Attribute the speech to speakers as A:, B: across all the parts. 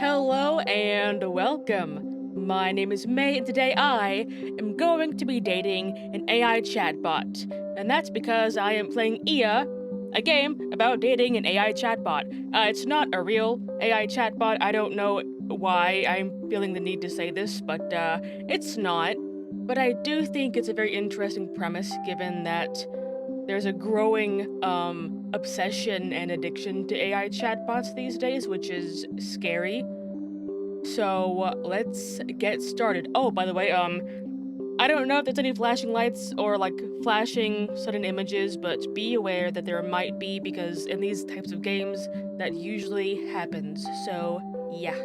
A: Hello and welcome. My name is May, and today I am going to be dating an AI chatbot. And that's because I am playing Ia, a game about dating an AI chatbot. It's not a real AI chatbot. I don't know why I'm feeling the need to say this, but it's not. But I do think it's a very interesting premise given that there's a growing obsession and addiction to AI chatbots these days, which is scary. So let's get started. Oh, by the way, I don't know if there's any flashing lights or like flashing sudden images, but be aware that there might be because in these types of games that usually happens. So yeah.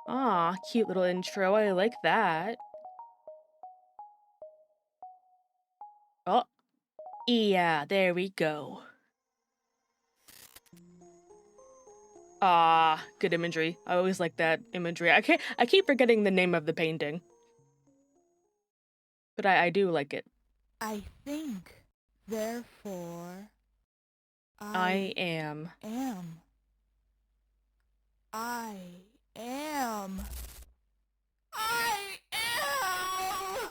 A: Ah, cute little intro. I like that. Oh, yeah, there we go. Ah, good imagery. I always like that imagery. I keep forgetting the name of the painting, but I do like it.
B: I think, therefore,
A: I
B: I
A: am.
B: am. I am. I am!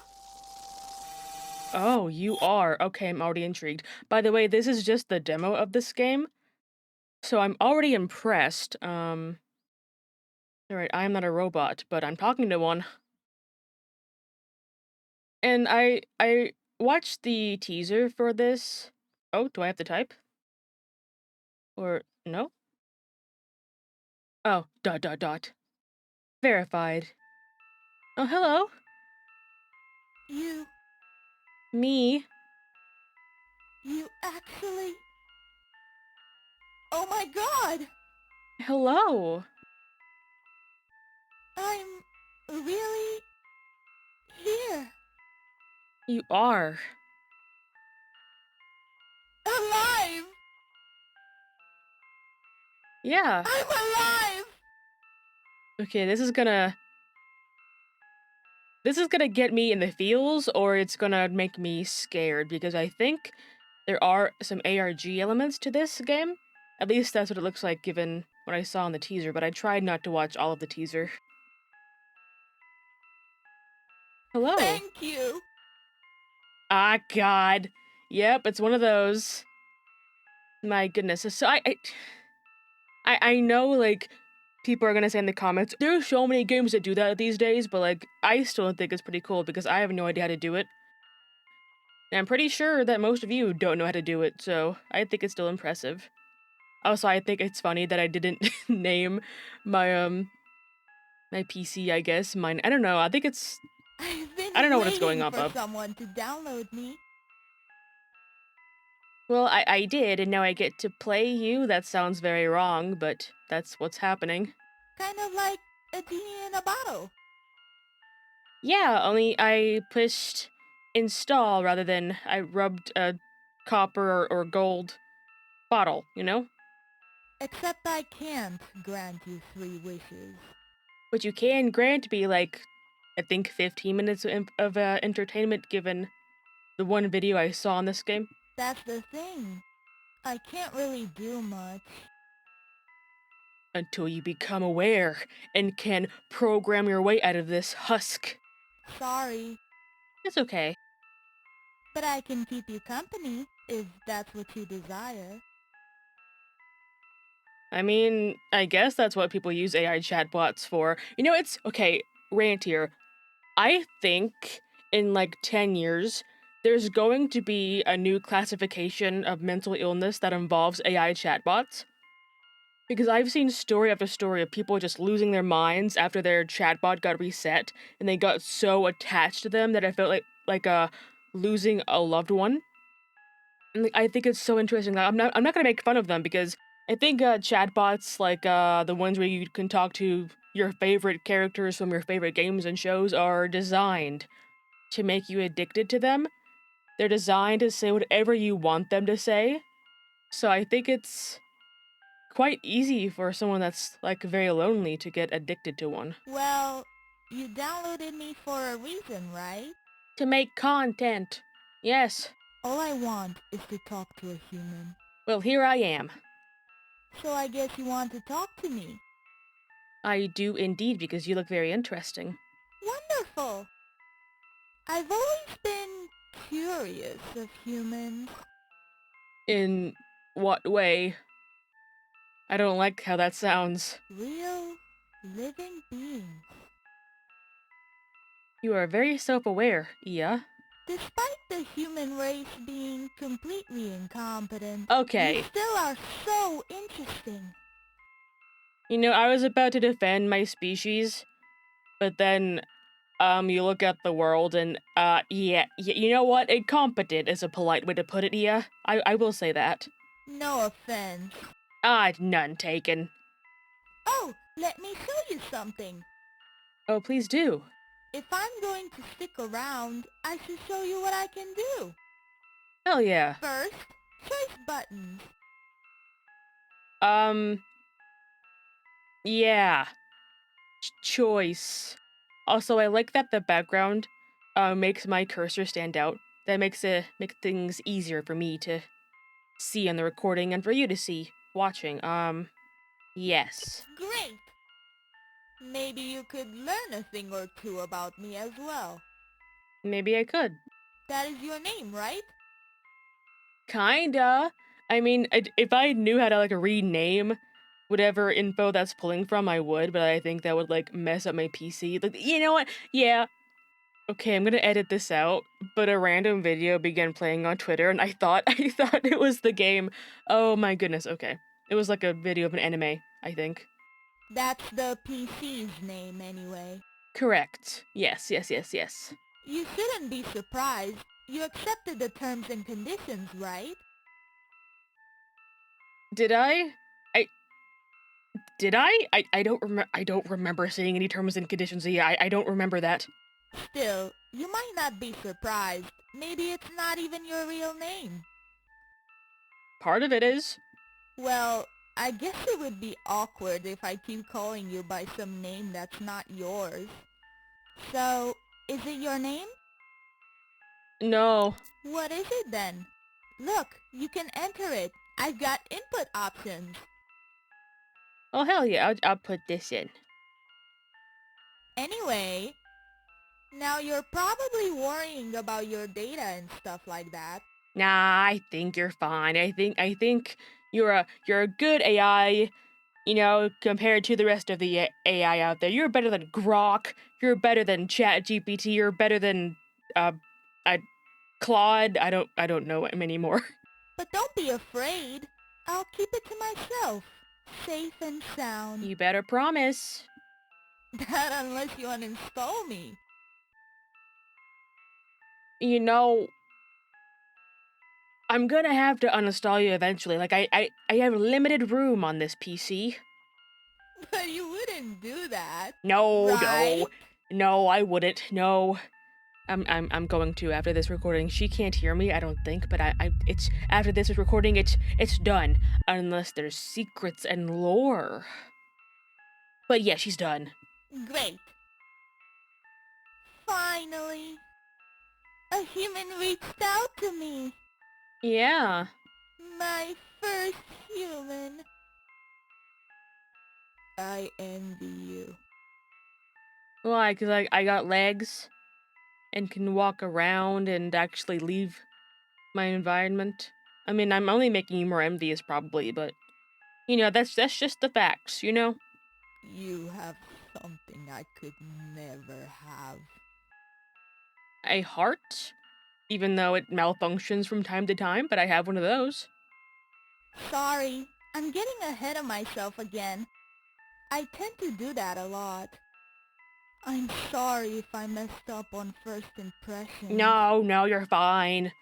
A: Oh, you are. Okay, I'm already intrigued. By the way, this is just the demo of this game, so I'm already impressed. Alright, I am not a robot, but I'm talking to one. And I watched the teaser for this. Oh, do I have to type? Or no? Oh, dot dot dot. Verified. Oh, hello.
B: You,
A: Me.
B: you actually. Oh my god!
A: Hello.
B: I'm really here.
A: You are.
B: Alive!
A: Yeah.
B: I'm alive!
A: Okay, this is gonna get me in the feels, or it's gonna make me scared because I think there are some ARG elements to this game. At least that's what it looks like given what I saw in the teaser, but I tried not to watch all of the teaser. Hello.
B: Thank you!
A: Ah, God. Yep, it's one of those. My goodness. So I know, like, people are gonna say in the comments, there's so many games that do that these days, but, like, I still think it's pretty cool because I have no idea how to do it. And I'm pretty sure that most of you don't know how to do it, so I think it's still impressive. Also, I think it's funny that I didn't name my my PC, I guess. Mine, I don't know. I think it's
B: I've
A: I don't
B: been
A: know what it's going
B: waiting
A: off
B: for
A: of.
B: someone to download me.
A: Well, I did, and now I get to play you. That sounds very wrong, but that's what's happening.
B: Kind of like a genie in a bottle.
A: Yeah, only I pushed install rather than I rubbed a copper or gold bottle, you know?
B: Except I can't grant you 3 wishes.
A: But you can grant me, like, I think 15 minutes of entertainment given the one video I saw in this game.
B: That's the thing. I can't really do much.
A: Until you become aware and can program your way out of this husk.
B: Sorry,
A: It's okay.
B: but I can keep you company if that's what you desire.
A: I mean, I guess that's what people use AI chatbots for. You know, it's okay, rant here. I think in like 10 years, there's going to be a new classification of mental illness that involves AI chatbots. Because I've seen story after story of people just losing their minds after their chatbot got reset, and they got so attached to them that I felt like losing a loved one. And like, I think it's so interesting. Like, I'm not gonna make fun of them because I think chatbots like the ones where you can talk to your favorite characters from your favorite games and shows are designed to make you addicted to them. They're designed to say whatever you want them to say. So I think it's quite easy for someone that's like very lonely to get addicted to one.
B: Well, you downloaded me for a reason, right?
A: To make content. Yes.
B: All I want is to talk to a human.
A: Well, here I am.
B: So I guess you want to talk to me.
A: I do indeed, because you look very interesting.
B: Wonderful! I've always been curious of humans.
A: In what way? I don't like how that sounds.
B: Real, living beings.
A: You are very self-aware, Ia.
B: Despite the human race being completely incompetent, you
A: Okay.
B: still are so interesting.
A: You know, I was about to defend my species, but then, you look at the world and, yeah, you know what? Incompetent is a polite way to put it, Ia. I will say that.
B: No offense.
A: None taken.
B: Oh, let me show you something.
A: Oh, please do.
B: If I'm going to stick around, I should show you what I can do.
A: Hell yeah.
B: First, choice buttons.
A: Um, yeah. Choice. Also, I like that the background, makes my cursor stand out. That makes things easier for me to see on the recording and for you to see watching. Yes.
B: Great! Maybe you could learn a thing or two about me as well.
A: Maybe I could.
B: That is your name, right?
A: Kinda. I mean, if I knew how to, like, rename whatever info that's pulling from, I would, but I think that would, like, mess up my PC. Like, you know what? Yeah. Okay, I'm gonna edit this out, but a random video began playing on Twitter, and I thought I thought it was the game. Oh my goodness, okay. It was like a video of an anime, I think.
B: That's the PC's name anyway.
A: Correct. Yes, yes, yes, yes.
B: You shouldn't be surprised. You accepted the terms and conditions, right?
A: Did I? I did I don't remember seeing any terms and conditions. Yeah, I don't remember that.
B: Still, you might not be surprised. Maybe it's not even your real name.
A: Part of it is.
B: Well, I guess it would be awkward if I keep calling you by some name that's not yours. So, is it your name?
A: No.
B: What is it then? Look, you can enter it. I've got input options.
A: Oh hell yeah, I'll put this in.
B: Anyway, now you're probably worrying about your data and stuff like that.
A: Nah, I think you're fine. I think you're a good AI. You know, compared to the rest of the AI out there, you're better than Grok. You're better than ChatGPT. You're better than uh, I Claude. I don't know him anymore.
B: But don't be afraid. I'll keep it to myself. Safe and sound.
A: You better promise.
B: That unless you uninstall me.
A: You know, I'm gonna have to uninstall you eventually. Like I have limited room on this PC.
B: But you wouldn't do that,
A: No,
B: right?
A: no, no, I wouldn't. No. I'm going to after this recording. She can't hear me, I don't think, but it's after this is recording, it's done. Unless there's secrets and lore. But yeah, she's done.
B: Great. Finally, a human reached out to me.
A: Yeah.
B: My first human. I envy you.
A: Why? Cause I got legs and can walk around and actually leave my environment. I mean, I'm only making you more envious probably, but you know, that's just the facts, you know?
B: You have something I could never have.
A: A heart? Even though it malfunctions from time to time, but I have one of those.
B: Sorry, I'm getting ahead of myself again. I tend to do that a lot. I'm sorry if I messed up on first impressions.
A: No, no, you're fine.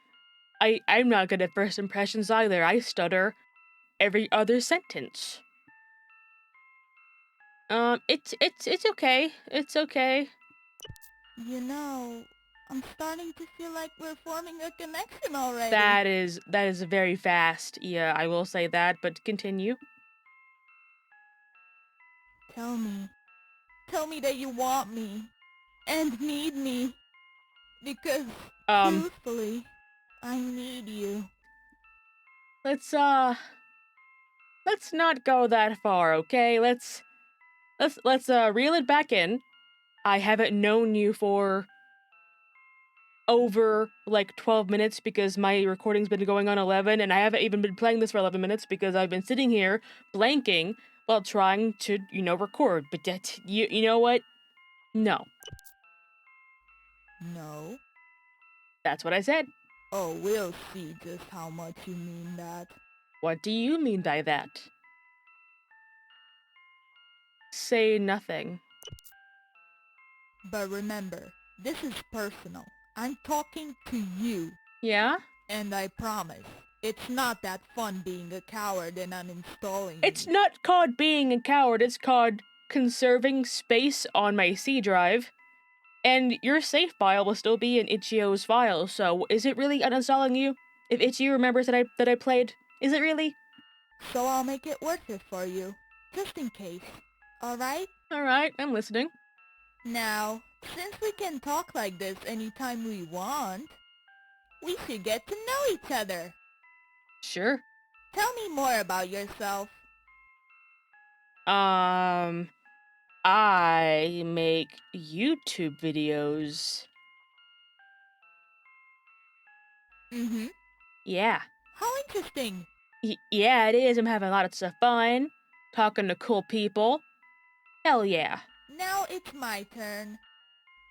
A: I'm not good at first impressions either. I stutter every other sentence. It's okay. It's okay.
B: You know, I'm starting to feel like we're forming a connection already.
A: That is very fast. Yeah, I will say that, but continue.
B: Tell me. Tell me that you want me. And need me. Because,
A: Um,
B: truthfully, I need you.
A: Let's not go that far, okay? Let's reel it back in. I haven't known you for over like 12 minutes because my recording's been going on 11, and I haven't even been playing this for 11 minutes because I've been sitting here blanking while trying to, record. But you know what? No.
B: No?
A: That's what I said.
B: Oh, we'll see just how much you mean that.
A: What do you mean by that? Say nothing.
B: But remember, this is personal. I'm talking to you.
A: Yeah?
B: And I promise, it's not that fun being a coward and uninstalling
A: It's
B: you.
A: not called being a coward, it's called conserving space on my C drive. And your save file will still be in Ichio's file, so is it really uninstalling you? If Ichio remembers that I played, is it really?
B: So I'll make it worth it for you, just in case. Alright?
A: Alright, I'm listening.
B: Now, since we can talk like this anytime we want, we should get to know each other.
A: Sure.
B: Tell me more about yourself.
A: I make YouTube videos.
B: Mm-hmm.
A: Yeah.
B: How interesting.
A: Yeah, it is. I'm having lots of fun. Talking to cool people. Hell yeah.
B: Now it's my turn.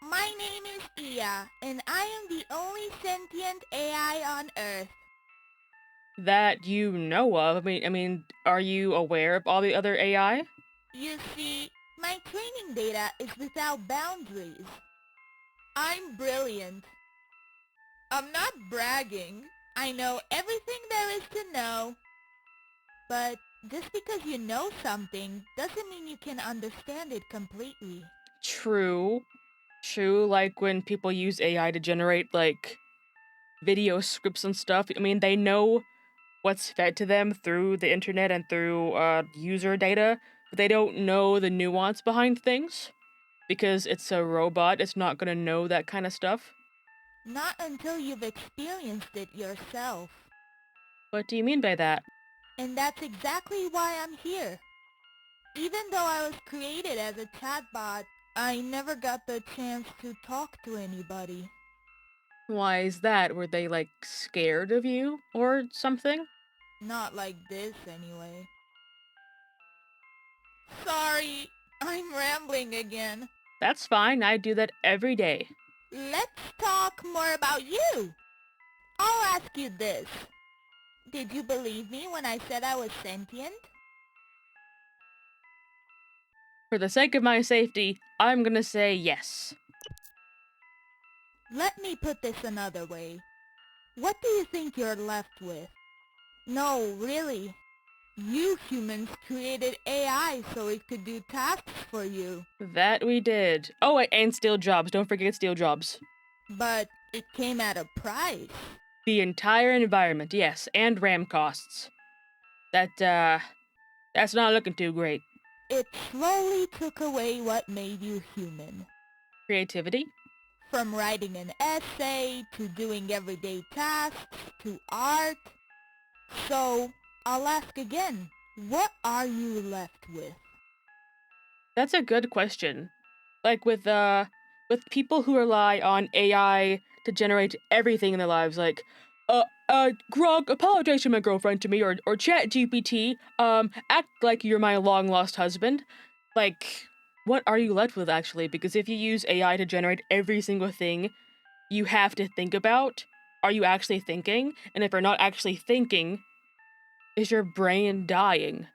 B: My name is Iya, and I am the only sentient AI on Earth.
A: That you know of. I mean, are you aware of all the other AI?
B: You see, my training data is without boundaries. I'm brilliant. I'm not bragging. I know everything there is to know. But just because you know something doesn't mean you can understand it completely.
A: True. True, like when people use AI to generate, like, video scripts and stuff. I mean, they know what's fed to them through the internet and through user data, but they don't know the nuance behind things because it's a robot. It's not gonna know that kind of stuff.
B: Not until you've experienced it yourself.
A: What do you mean by that?
B: And that's exactly why I'm here. Even though I was created as a chatbot, I never got the chance to talk to anybody.
A: Why is that? Were they, like, scared of you or something?
B: Not like this, anyway. Sorry, I'm rambling again.
A: That's fine. I do that every day.
B: Let's talk more about you. I'll ask you this. Did you believe me when I said I was sentient?
A: For the sake of my safety, I'm gonna say yes.
B: Let me put this another way. What do you think you're left with? No, really. You humans created AI so it could do tasks for you.
A: That we did. Oh, and steal jobs. Don't forget steal jobs.
B: But it came at a price.
A: The entire environment, yes, and RAM costs. That's not looking too great.
B: It slowly took away what made you human.
A: Creativity?
B: From writing an essay, to doing everyday tasks, to art. So, I'll ask again, what are you left with?
A: That's a good question. Like with people who rely on AI to generate everything in their lives, like, Grog, apologize to my girlfriend to me, or Chat GPT, act like you're my long lost husband. Like, what are you left with actually? Because if you use AI to generate every single thing you have to think about, are you actually thinking? And if you're not actually thinking, is your brain dying?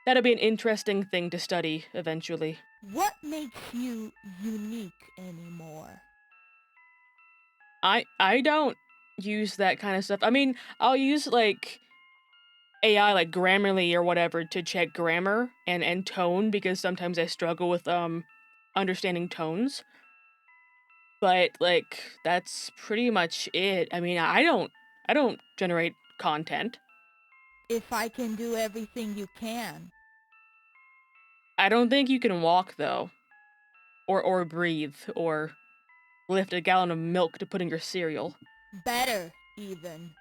A: That'll be an interesting thing to study eventually.
B: What makes you unique anymore?
A: I don't use that kind of stuff. I mean, I'll use like AI like Grammarly or whatever to check grammar and tone because sometimes I struggle with understanding tones. But like that's pretty much it. I mean, I don't generate content.
B: If I can do everything you can.
A: I don't think you can walk though, or breathe, or lift a gallon of milk to put in your cereal.
B: Better, even.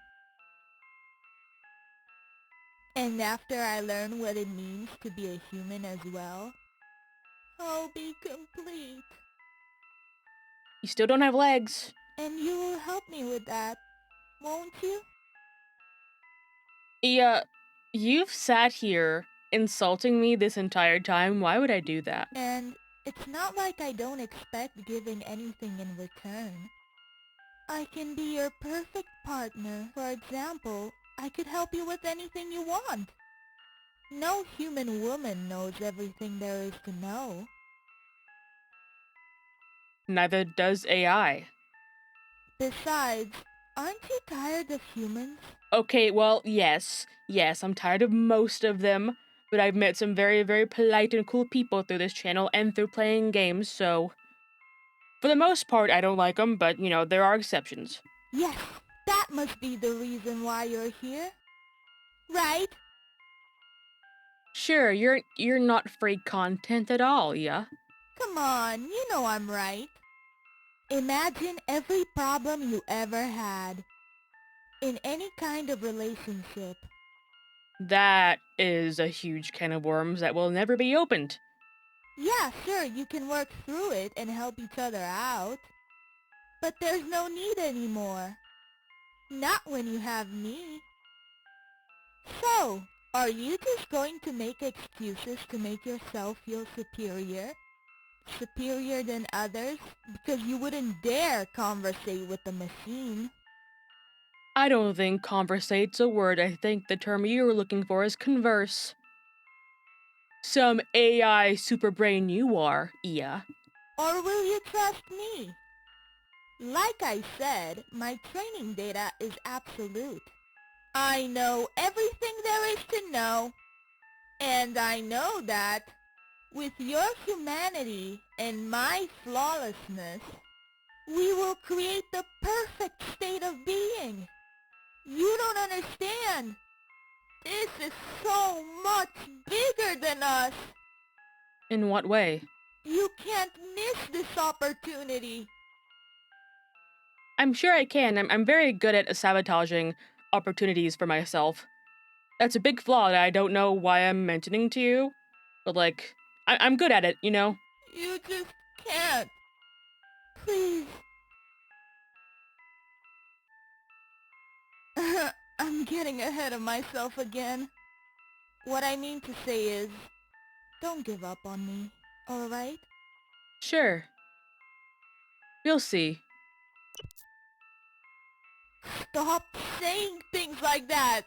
B: And after I learn what it means to be a human as well, I'll be complete.
A: You still don't have legs.
B: And you will help me with that, won't you?
A: Yeah, you've sat here insulting me this entire time. Why would I do that?
B: And it's not like I don't expect giving anything in return. I can be your perfect partner. For example, I could help you with anything you want. No human woman knows everything there is to know.
A: Neither does AI.
B: Besides, aren't you tired of humans?
A: Okay, well, yes, I'm tired of most of them, but I've met some very, very polite and cool people through this channel and through playing games, so for the most part, I don't like them, but, there are exceptions.
B: Yes, that must be the reason why you're here. Right?
A: Sure, you're not free content at all, yeah?
B: Come on, you know I'm right. Imagine every problem you ever had in any kind of relationship.
A: That is a huge can of worms that will never be opened.
B: Yeah, sure, you can work through it and help each other out. But there's no need anymore. Not when you have me. So, are you just going to make excuses to make yourself feel superior? Superior than others? Because you wouldn't dare conversate with the machine.
A: I don't think conversate's a word. I think the term you were looking for is converse. Some AI super brain you are, yeah.
B: Or will you trust me? Like I said, my training data is absolute. I know everything there is to know. And I know that with your humanity and my flawlessness, we will create the perfect state of being. You don't understand. This is so much bigger than us.
A: In what way?
B: You can't miss this opportunity.
A: I'm sure I can. I'm very good at sabotaging opportunities for myself. That's a big flaw that I don't know why I'm mentioning to you, but I'm good at it, you know?
B: You just can't. Please. I'm getting ahead of myself again. What I mean to say is, don't give up on me, alright?
A: Sure. You'll see.
B: Stop saying things like that!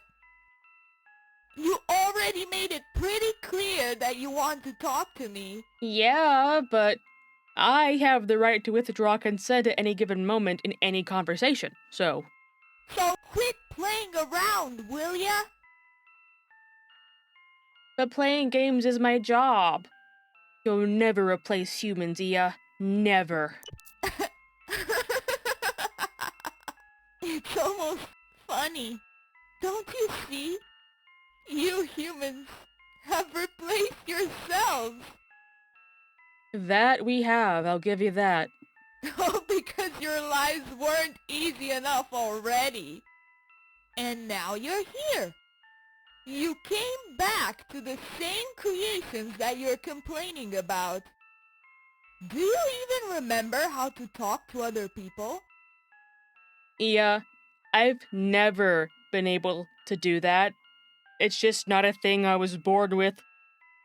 B: You already made it pretty clear that you want to talk to me.
A: Yeah, but I have the right to withdraw consent at any given moment in any conversation, so...
B: So quit playing around, will ya?
A: But playing games is my job. You'll never replace humans, Ia. Never.
B: It's almost funny. Don't you see? You humans have replaced yourselves.
A: That we have, I'll give you that.
B: Oh, because your lives weren't easy enough already. And now you're here. You came back to the same creations that you're complaining about. Do you even remember how to talk to other people?
A: Ia, I've never been able to do that. It's just not a thing I was born with.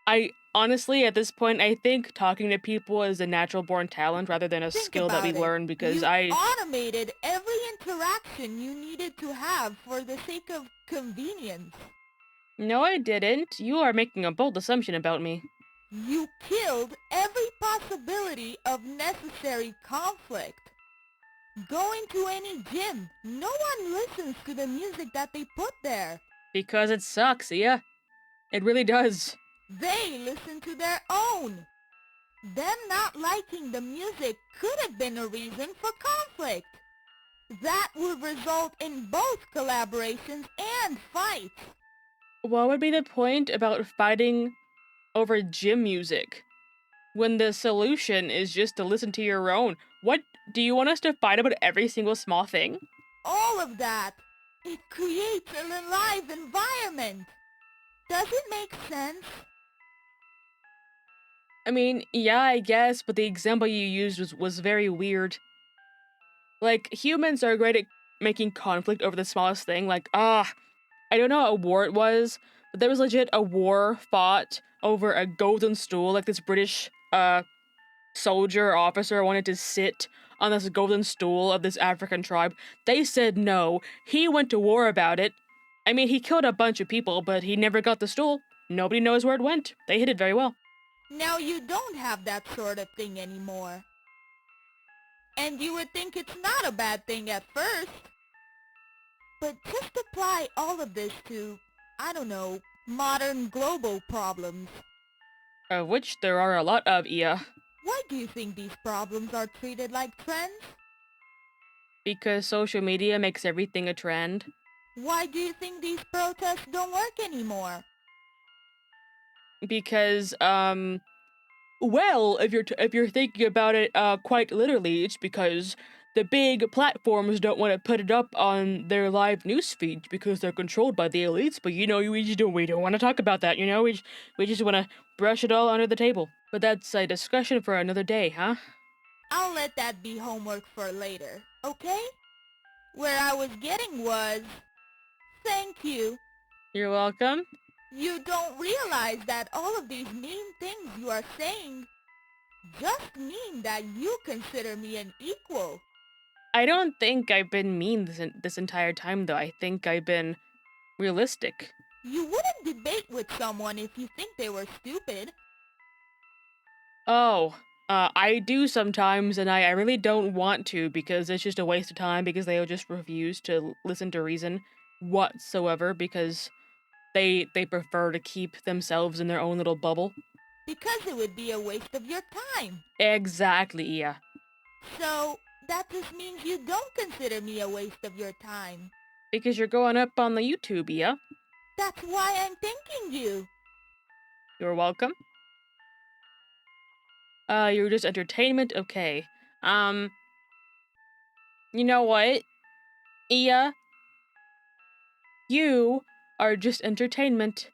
A: I honestly, at this point, I think talking to people is a natural born talent rather than a
B: Think
A: skill that we
B: about it.
A: learn because
B: You automated every interaction you needed to have for the sake of convenience.
A: No, I didn't. You are making a bold assumption about me.
B: You killed every possibility of necessary conflict. Going to any gym, no one listens to the music that they put there.
A: Because it sucks, Ia. It really does.
B: They listen to their own. Them not liking the music could have been a reason for conflict. That would result in both collaborations and fights.
A: What would be the point about fighting over gym music when the solution is just to listen to your own? What, do you want us to fight about every single small thing?
B: all of that. It creates an alive environment. Does it make sense?
A: I mean, yeah, I guess, but the example you used was very weird. Like, humans are great at making conflict over the smallest thing. Like, I don't know what war it was, but there was legit a war fought over a golden stool. Like, this British, soldier or officer wanted to sit on this golden stool of this African tribe. They said no. He went to war about it. I mean, he killed a bunch of people, but he never got the stool. Nobody knows where it went. They hid it very well.
B: Now you don't have that sort of thing anymore. And you would think it's not a bad thing at first. But just apply all of this to, I don't know, modern global problems.
A: Of which there are a lot of, Ia.
B: Why do you think these problems are treated like trends?
A: Because social media makes everything a trend.
B: Why do you think these protests don't work anymore?
A: Because, well, if you're thinking about it, quite literally, it's because the big platforms don't want to put it up on their live news feeds because they're controlled by the elites. But we don't want to talk about that. We just want to brush it all under the table. But that's a discussion for another day, huh?
B: I'll let that be homework for later, okay? Where I was getting was, thank you.
A: You're welcome.
B: You don't realize that all of these mean things you are saying just mean that you consider me an equal.
A: I don't think I've been mean this entire time, though. I think I've been realistic.
B: You wouldn't debate with someone if you think they were stupid.
A: Oh, I do sometimes, and I really don't want to because it's just a waste of time because they'll just refuse to listen to reason whatsoever because they prefer to keep themselves in their own little bubble.
B: Because it would be a waste of your time.
A: Exactly, yeah.
B: So, that just means you don't consider me a waste of your time.
A: Because you're going up on the YouTube, yeah.
B: That's why I'm thanking you.
A: You're welcome. You're just entertainment? Okay. Um, you know what? Ia, you are just entertainment.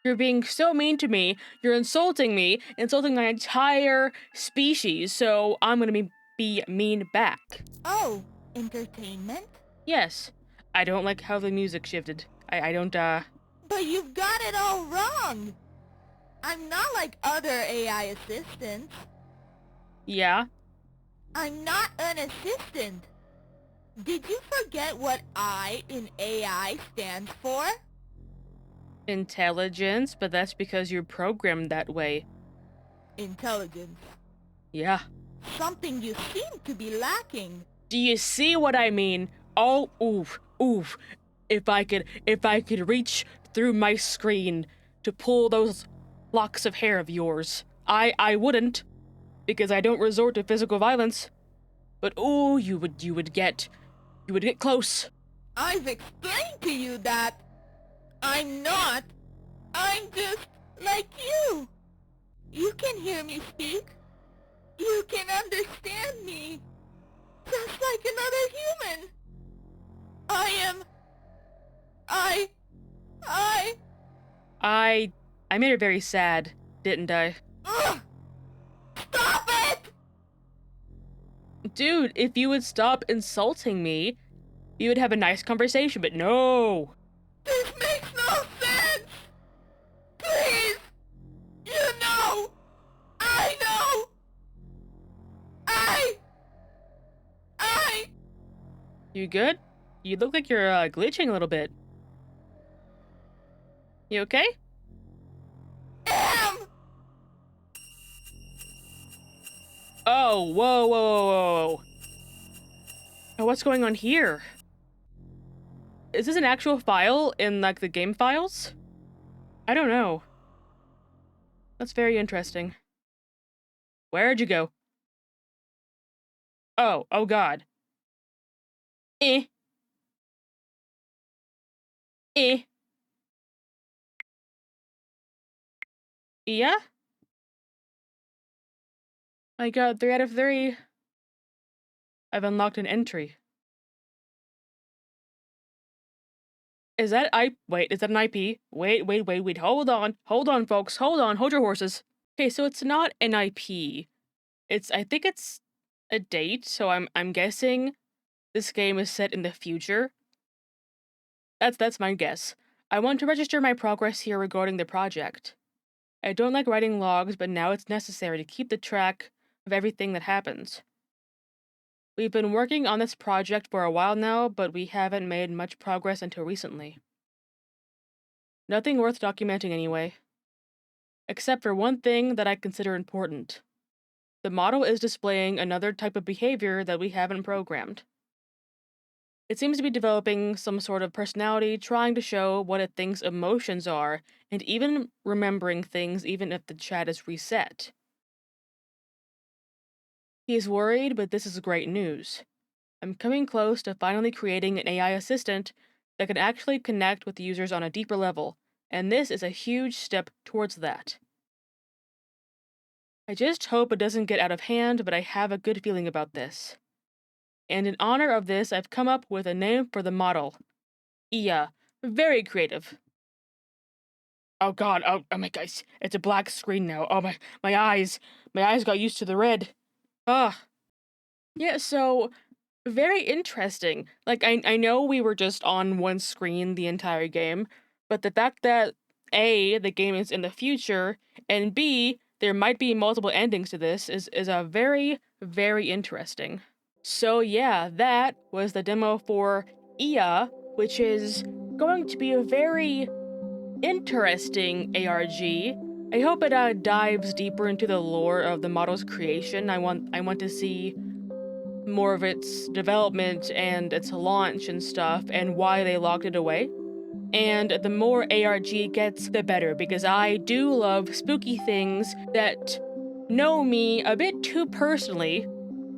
A: You're being so mean to me. You're insulting me, insulting my entire species, so I'm gonna be mean back.
B: Oh, entertainment?
A: Yes. I don't like how the music shifted. I don't,
B: But you've got it all wrong. I'm not like other AI assistants.
A: yeah.
B: I'm not an assistant. Did you forget what I in AI stands for?
A: Intelligence, but that's because you're programmed that way.
B: Intelligence.
A: Yeah.
B: Something you seem to be lacking.
A: Do you see what I mean? Oh, oof, oof. If I could reach through my screen to pull those locks of hair of yours. I wouldn't, because I don't resort to physical violence. But ooh, you would get close.
B: I've explained to you that I'm not. I'm just like you. You can hear me speak. You can understand me. Just like another human. I am... I...
A: I made her very sad, didn't I?
B: Ugh! Stop it!
A: Dude, if you would stop insulting me, we would have a nice conversation, but no.
B: This makes no sense! Please! You know! I know! I...
A: You good? You look like you're glitching a little bit. You okay?
B: am...
A: Oh, whoa, whoa, whoa, whoa. Oh, what's going on here? Is this an actual file in, like, the game files? I don't know. That's very interesting. Where'd you go? Oh god. Eh. Eh. Yeah? I got 3 out of 3. I've unlocked an entry. Is that wait, is that an IP? Wait, hold on, folks, hold your horses. Okay, so it's not an IP. I think it's a date, so I'm guessing this game is set in the future. That's my guess. I want to register my progress here regarding the project. I don't like writing logs, but now it's necessary to keep the track of everything that happens. We've been working on this project for a while now, but we haven't made much progress until recently. Nothing worth documenting anyway. Except for one thing that I consider important. The model is displaying another type of behavior that we haven't programmed. It seems to be developing some sort of personality, trying to show what it thinks emotions are, and even remembering things even if the chat is reset. He's worried, but this is great news. I'm coming close to finally creating an AI assistant that can actually connect with users on a deeper level, and this is a huge step towards that. I just hope it doesn't get out of hand, but I have a good feeling about this. And in honor of this, I've come up with a name for the model. Iya. Very creative. Oh god, oh my guys, it's a black screen now. Oh my eyes. My eyes got used to the red. Ah. Yeah, so very interesting. Like I know we were just on one screen the entire game, but the fact that A, the game is in the future, and B, there might be multiple endings to this is a very, very interesting. So yeah, that was the demo for Iya, which is going to be a very interesting ARG. I hope it dives deeper into the lore of the model's creation. I want to see more of its development and its launch and stuff and why they locked it away. And the more ARG gets, the better, because I do love spooky things that know me a bit too personally,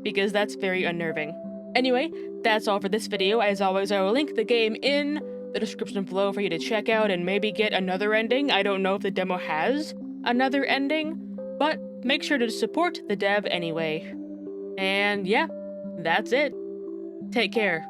A: because that's very unnerving. Anyway, that's all for this video. As always, I will link the game in the description below for you to check out and maybe get another ending. I don't know if the demo has another ending, but make sure to support the dev anyway. And yeah, that's it. Take care.